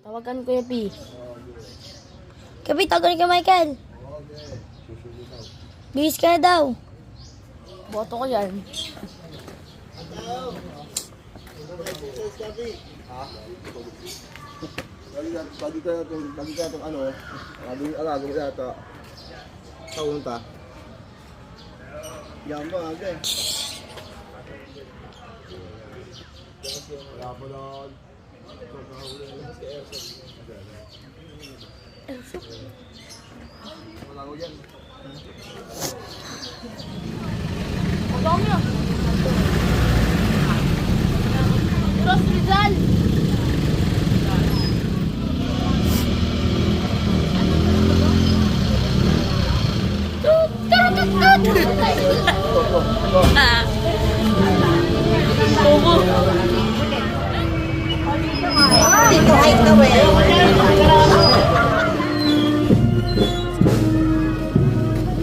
Tawagan ko yung P. Kapi, tawagan ka Michael. Bihis ka na daw. Boto ko yan. Lagi ka itong ano, alago mo yata. Kaunta. Yan ba, aga eh. Wala po lang. Wala ko yan. Abang niya. Ross Rizal. Dito ay tawel.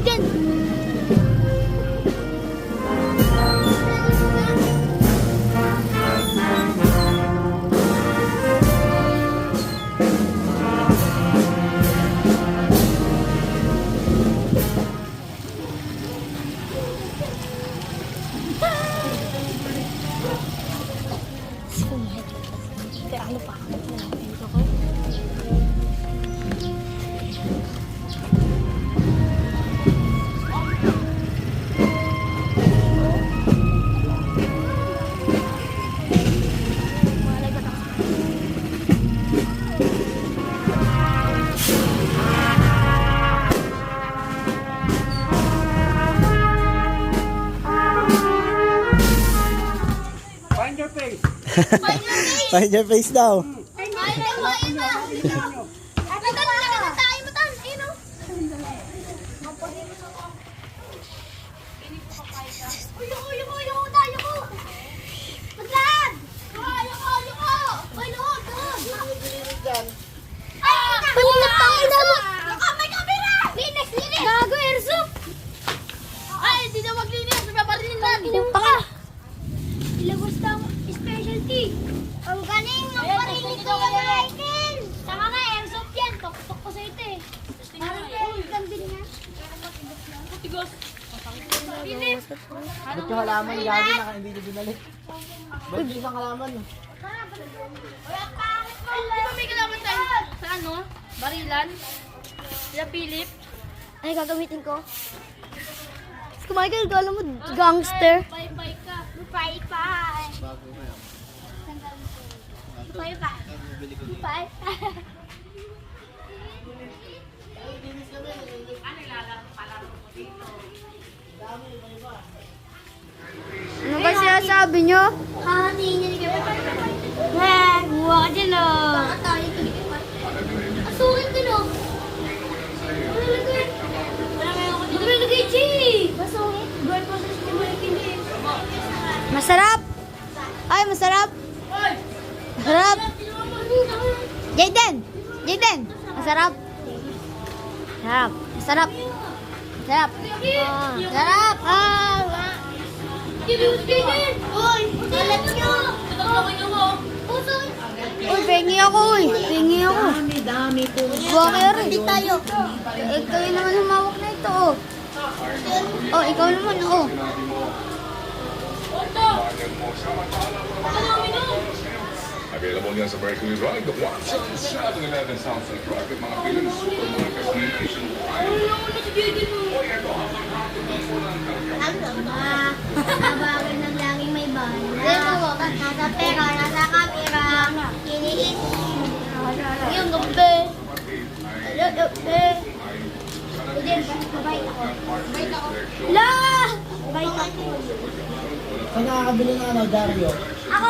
Diyan. Ano pa? Find your face. Find your face daw. Gago, airsoft! Ay, hindi na maglinis. Paparilin natin yung paka. Ilabas na ang specialty. Ang galing ng parinig ko yung Michael. Tama nga, airsoft yan. Tok-tok ko sa ito eh. Parang airsoft din yan. Tigos. Pinip. Ba't yung halaman gabi na hindi nyo binalik? Ba't isang halaman? Di ba may kalaman tayo sa ano? Barilan? Sila Philip? Ay, gagamitin ko. Si Michael, gala mo, gangster. Bye-bye ka. Bye-bye. Bye-bye. Bye-bye. Ano ba sinasabi nyo? Hahatiin niya ni Kevin. Buwa ka dyan oh. Bakit tayo tinigipad? Asukin din oh. Malalagay. Malalagay, G! Masungit. Burn mo sa stimulating. Masarap! Ay, masarap! Masarap! Jaden! Jaden! Masarap! Masarap! Masarap! Masarap! Masarap! Uy! Kalat nyo! Uy, pengi ako uy! Pengi ako! Dami po. Bakit rin? Hindi tayo. Ikaw yung naman humawak na ito oh. Oh, ikaw naman oh. Available yan sa Berkeley Ride, the 17711 Southside Drive, at mga piling supermarkets nationwide. Nabagal ng laging may bala. Nasa pera, nasa kamera. Kiniis. Yung gabi. Hindi, mabait ako. Mabait ako. La! Mabait ako. Saan nakakabili ng ano, Dario? Ako,